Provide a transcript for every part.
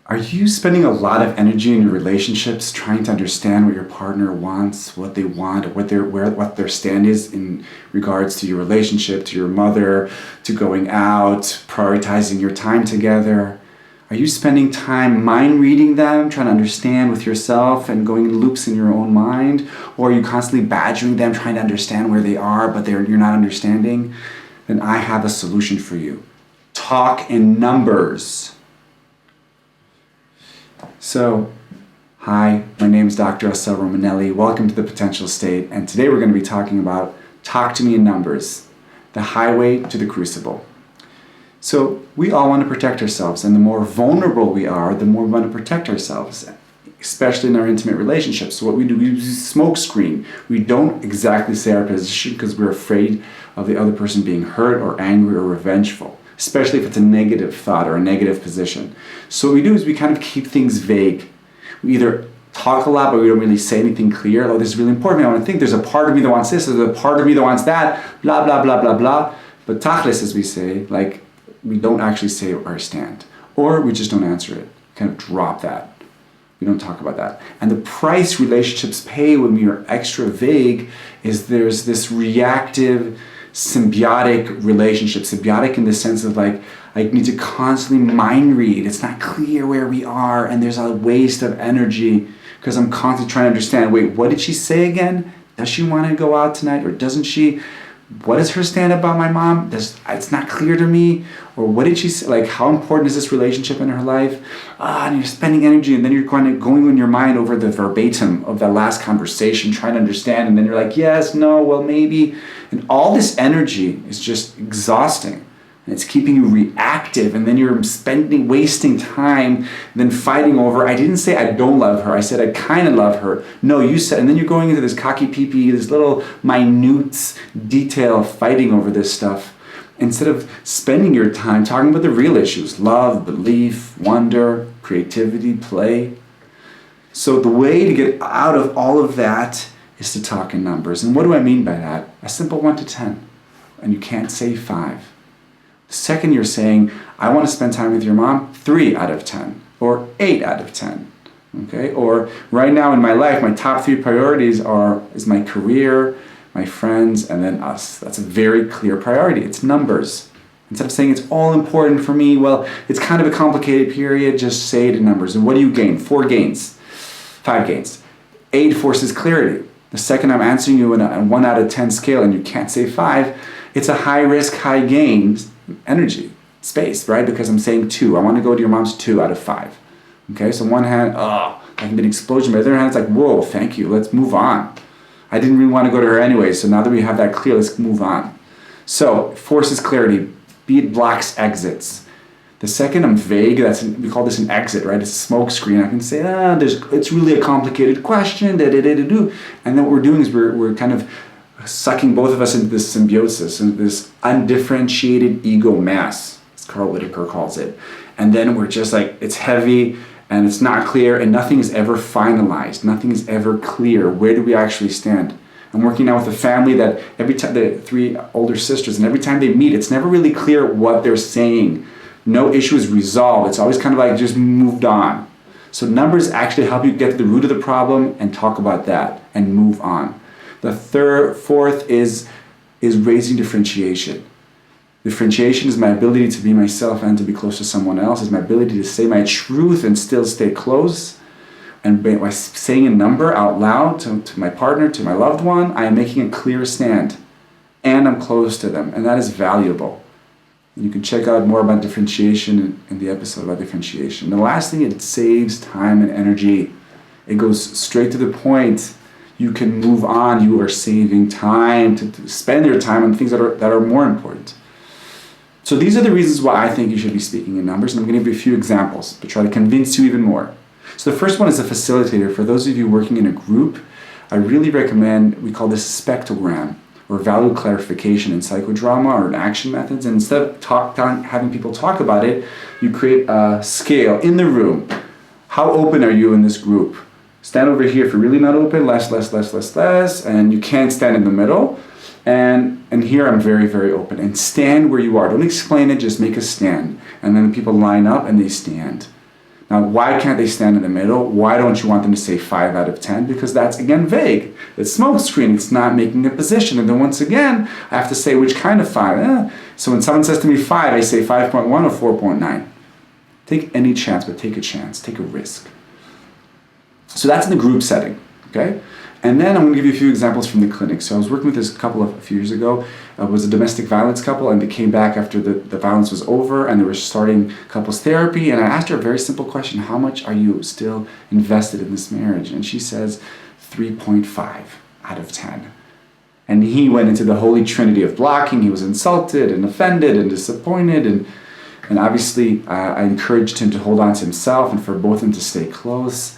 Are you spending a lot of energy in your relationships trying to understand what your partner wants, what they want, or what their stand is in regards to your relationship, to your mother, to going out, prioritizing your time together? Are you spending time mind reading them, trying to understand with yourself and going in loops in your own mind? Or are you constantly badgering them, trying to understand where they are, but you're not understanding? Then I have a solution for you. Talk in numbers. So, hi, my name is Dr. Assael Romanelli. Welcome to the Potential State. And today we're going to be talking about Talk to Me in Numbers, the highway to the Crucible. So, we all want to protect ourselves, and the more vulnerable we are, the more we want to protect ourselves, especially in our intimate relationships. So what we do, we use smokescreen. We don't exactly say our position because we're afraid of the other person being hurt or angry or revengeful, especially if it's a negative thought or a negative position. So what we do is we kind of keep things vague. We either talk a lot, but we don't really say anything clear. Oh, this is really important. I want to think there's a part of me that wants this, there's a part of me that wants that, blah, blah, blah, blah, blah. But tachlis, as we say, like, we don't actually say our stand. Or we just don't answer it. Kind of drop that. We don't talk about that. And the price relationships pay when we are extra vague is there's this reactive, symbiotic relationship. Symbiotic in the sense of like, I need to constantly mind read. It's not clear where we are, and there's a waste of energy because I'm constantly trying to understand, wait, what did she say again? Does she want to go out tonight or doesn't she? What is her stand about my mom? It's not clear to me. Or what did she say? Like, how important is this relationship in her life? And you're spending energy, and then you're going in your mind over the verbatim of that last conversation, trying to understand, and then you're like, yes, no, well, maybe. And all this energy is just exhausting. And it's keeping you reactive, and then you're wasting time, and then fighting over, I didn't say I don't love her, I said I kind of love her. No, you said, and then you're going into this cocky pee-pee, this little minute detail of fighting over this stuff, instead of spending your time talking about the real issues, love, belief, wonder, creativity, play. So the way to get out of all of that is to talk in numbers. And what do I mean by that? A simple 1 to 10. And you can't say 5. The second you're saying, I want to spend time with your mom, 3 out of 10, or 8 out of 10. Okay? Or right now in my life, my top 3 priorities is my career, my friends, and then us. That's a very clear priority. It's numbers. Instead of saying it's all important for me, well, it's kind of a complicated period, just say it in numbers. And what do you gain? 4 gains, 5 gains. 8 forces clarity. The second I'm answering you in a 1 out of 10 scale and you can't say 5, it's a high risk, high gain energy, space, right? Because I'm saying 2. I want to go to your mom's 2 out of 5. Okay, so on one hand, that can be an explosion. But on the other hand, it's like, whoa, thank you, let's move on. I didn't really want to go to her anyway, so now that we have that clear, let's move on. So, forces clarity, beat blocks exits. The second I'm vague, we call this an exit, right? It's a smoke screen. I can say, it's really a complicated question, and then what we're doing is we're kind of sucking both of us into this symbiosis, into this undifferentiated ego mass, as Carl Whitaker calls it. And then we're just like, it's heavy, and it's not clear, and nothing is ever finalized. Nothing is ever clear. Where do we actually stand? I'm working now with a family that every time, the 3 older sisters, and every time they meet, it's never really clear what they're saying. No issue is resolved. It's always kind of like just moved on. So numbers actually help you get to the root of the problem and talk about that and move on. The fourth is raising differentiation. Differentiation is my ability to be myself and to be close to someone else, is my ability to say my truth and still stay close. And by saying a number out loud to my partner, to my loved one, I am making a clear stand. And I'm close to them. And that is valuable. And you can check out more about differentiation in the episode about differentiation. The last thing, it saves time and energy. It goes straight to the point. You can move on. You are saving time to spend your time on things that are more important. So these are the reasons why I think you should be speaking in numbers, and I'm going to give you a few examples to try to convince you even more. So the first one is a facilitator. For those of you working in a group, I really recommend, we call this spectrogram, or value clarification in psychodrama or in action methods. And instead of having people talk about it, you create a scale in the room. How open are you in this group? Stand over here if you're really not open, less, and you can't stand in the middle. And here I'm very, very open. And stand where you are. Don't explain it, just make a stand. And then people line up and they stand. Now Now, why can't they stand in the middle? Why don't you want them to say 5 out of 10? Because that's, again, vague. It's smokescreen. It's not making a position. And then once again, I have to say which kind of 5. So when someone says to me 5, I say 5.1 or 4.9. Take any chance, but take a chance. Take a risk. So that's in the group setting, okay? And then I'm going to give you a few examples from the clinic. So I was working with this couple a few years ago. It was a domestic violence couple, and they came back after the violence was over, and they were starting couples therapy. And I asked her a very simple question: how much are you still invested in this marriage? And she says 3.5 out of 10. And he went into the holy trinity of blocking. He was insulted and offended and disappointed, and obviously I encouraged him to hold on to himself and for both of them to stay close.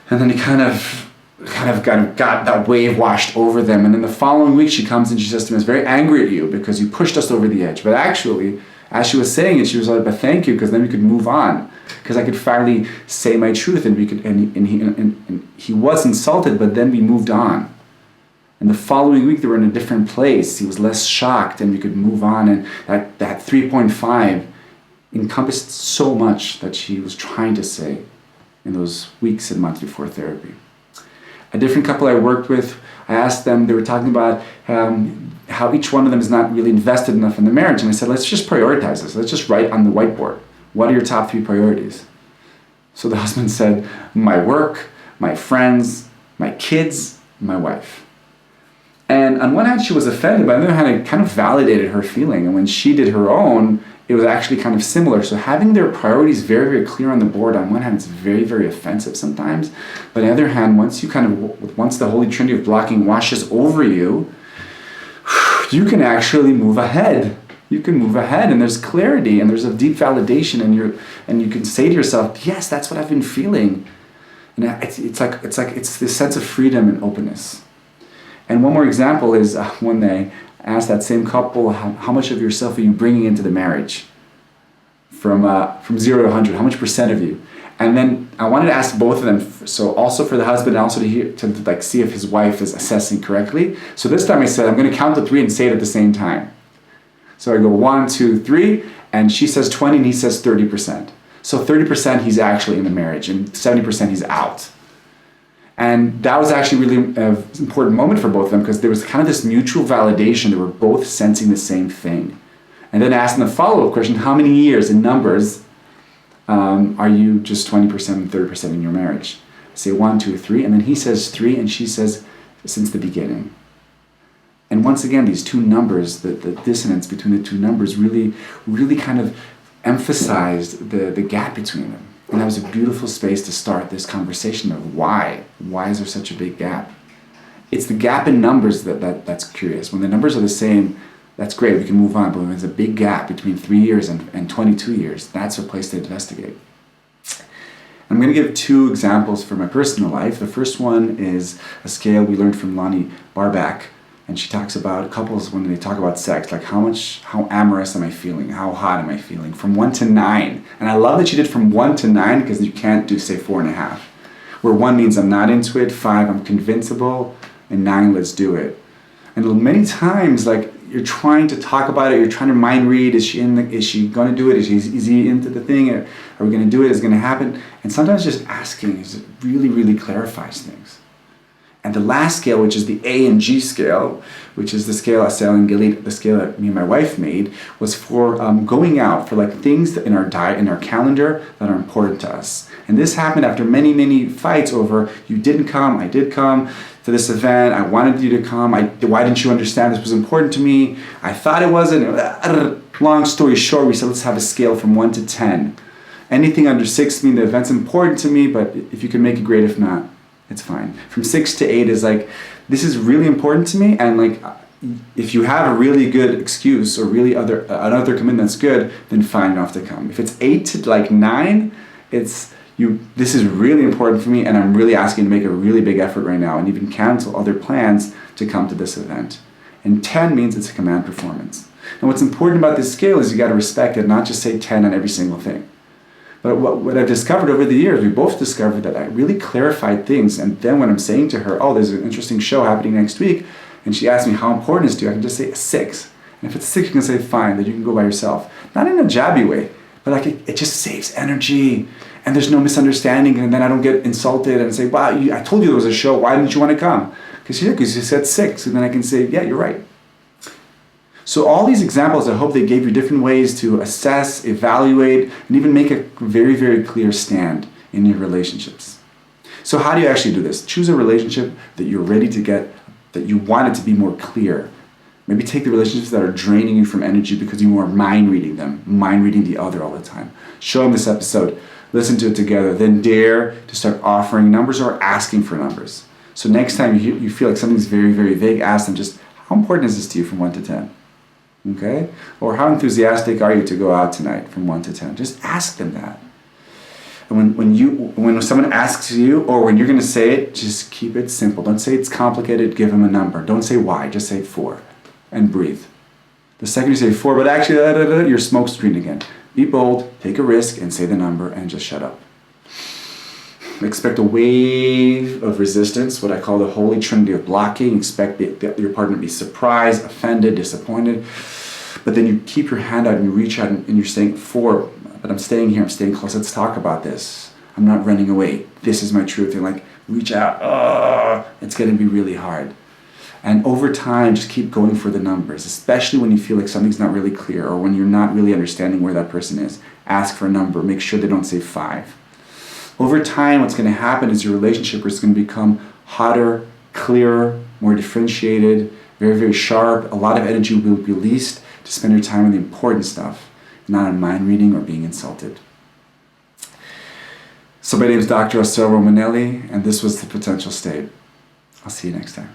And then he kind of got that wave washed over them. And then the following week she comes and she says to me, "I was very angry at you because you pushed us over the edge." But actually, as she was saying it, she was like, "But thank you, because then we could move on. Because I could finally say my truth, and we could." And he was insulted, but then we moved on. And the following week they were in a different place. He was less shocked, and we could move on. And that 3.5 encompassed so much that she was trying to say in those weeks and months before therapy. A different couple I worked with, I asked them, they were talking about how each one of them is not really invested enough in the marriage. And I said, let's just prioritize this. Let's just write on the whiteboard. What are your top 3 priorities? So the husband said, my work, my friends, my kids, my wife. And on one hand, she was offended, but on the other hand, it kind of validated her feeling. And when she did her own, it was actually kind of similar. So having their priorities very, very clear on the board, on one hand, it's very, very offensive sometimes. But on the other hand, once the Holy Trinity of blocking washes over you, you can actually move ahead. You can move ahead, and there's clarity, and there's a deep validation, and you can say to yourself, yes, that's what I've been feeling. And it's this sense of freedom and openness. And one more example is when they asked that same couple, how much of yourself are you bringing into the marriage? From 0 to 100, how much percent of you? And then I wanted to ask both of them, so also for the husband, and also to see if his wife is assessing correctly. So this time I said, I'm going to count to 3 and say it at the same time. So I go 1, 2, 3, and she says 20 and he says 30%. So 30% he's actually in the marriage, and 70% he's out. And that was actually really an important moment for both of them, because there was kind of this mutual validation. They were both sensing the same thing. And then asking the follow-up question, how many years in numbers are you just 20% and 30% in your marriage? Say 1, 2, 3, and then he says 3, and she says since the beginning. And once again, these two numbers, the dissonance between the two numbers really, really kind of emphasized the gap between them. And that was a beautiful space to start this conversation of why. Why is there such a big gap? It's the gap in numbers that's curious. When the numbers are the same, that's great, we can move on. But when there's a big gap between 3 years and 22 years, that's a place to investigate. I'm going to give 2 examples from my personal life. The first one is a scale we learned from Lonnie Barback. And she talks about couples when they talk about sex, like how amorous am I feeling? How hot am I feeling? From 1 to 9. And I love that she did from 1 to 9, because you can't do, say, 4.5. Where 1 means I'm not into it, 5, I'm convincible, and 9, let's do it. And many times, like, you're trying to talk about it, you're trying to mind read, is she going to do it? Is he into the thing? Are we going to do it? Is it going to happen? And sometimes just asking really, really clarifies things. And the last scale, which is the A and G scale, which is the scale Assael and Gilead, the scale that me and my wife made, was for going out, for like things in our diet, in our calendar that are important to us. And this happened after many, many fights over, you didn't come, I did come to this event, I wanted you to come, why didn't you understand this was important to me? I thought it wasn't. Long story short, we said, let's have a scale from 1 to 10. Anything under 6 means the event's important to me, but if you can make it great, if not, it's fine. From 6 to 8 is like, this is really important to me, and like, if you have a really good excuse or really another commitment that's good, then fine, you don't have to come. If it's 8 to like 9, this is really important for me, and I'm really asking you to make a really big effort right now, and even cancel other plans to come to this event. And 10 means it's a command performance. And what's important about this scale is you got to respect it, not just say 10 on every single thing. But what I've discovered over the years, we both discovered that I really clarified things. And then when I'm saying to her, oh, there's an interesting show happening next week, and she asks me how important it is to you, I can just say a 6. And if it's 6, you can say, fine, then you can go by yourself. Not in a jabby way, But like it just saves energy, and there's no misunderstanding, and then I don't get insulted and say, wow, I told you there was a show, why didn't you want to come? Because you said 6, and then I can say, yeah, you're right. So all these examples, I hope they gave you different ways to assess, evaluate, and even make a very, very clear stand in your relationships. So how do you actually do this? Choose a relationship that you're ready to get, that you want it to be more clear. Maybe take the relationships that are draining you from energy because you are mind reading them, mind reading the other all the time. Show them this episode, listen to it together, then dare to start offering numbers or asking for numbers. So next time you feel like something's very, very vague, ask them just, how important is this to you from 1 to 10? Okay? Or how enthusiastic are you to go out tonight from 1 to 10? Just ask them that. And when someone asks you, or when you're going to say it, just keep it simple. Don't say it's complicated, give them a number. Don't say why, just say 4 and breathe. The second you say 4, but actually, you're smokescreen again. Be bold, take a risk, and say the number, and just shut up. Expect a wave of resistance, what I call the holy trinity of blocking. Expect your partner to be surprised, offended, disappointed. But then you keep your hand out and you reach out and you're saying 4, but I'm staying here, I'm staying close, let's talk about this. I'm not running away. This is my truth. And like, reach out, it's gonna be really hard. And over time, just keep going for the numbers, especially when you feel like something's not really clear or when you're not really understanding where that person is. Ask for a number, make sure they don't say 5. Over time, what's going to happen is your relationship is going to become hotter, clearer, more differentiated, very, very sharp. A lot of energy will be released to spend your time on the important stuff, not on mind reading or being insulted. So my name is Dr. Assael Romanelli, and this was The Potential State. I'll see you next time.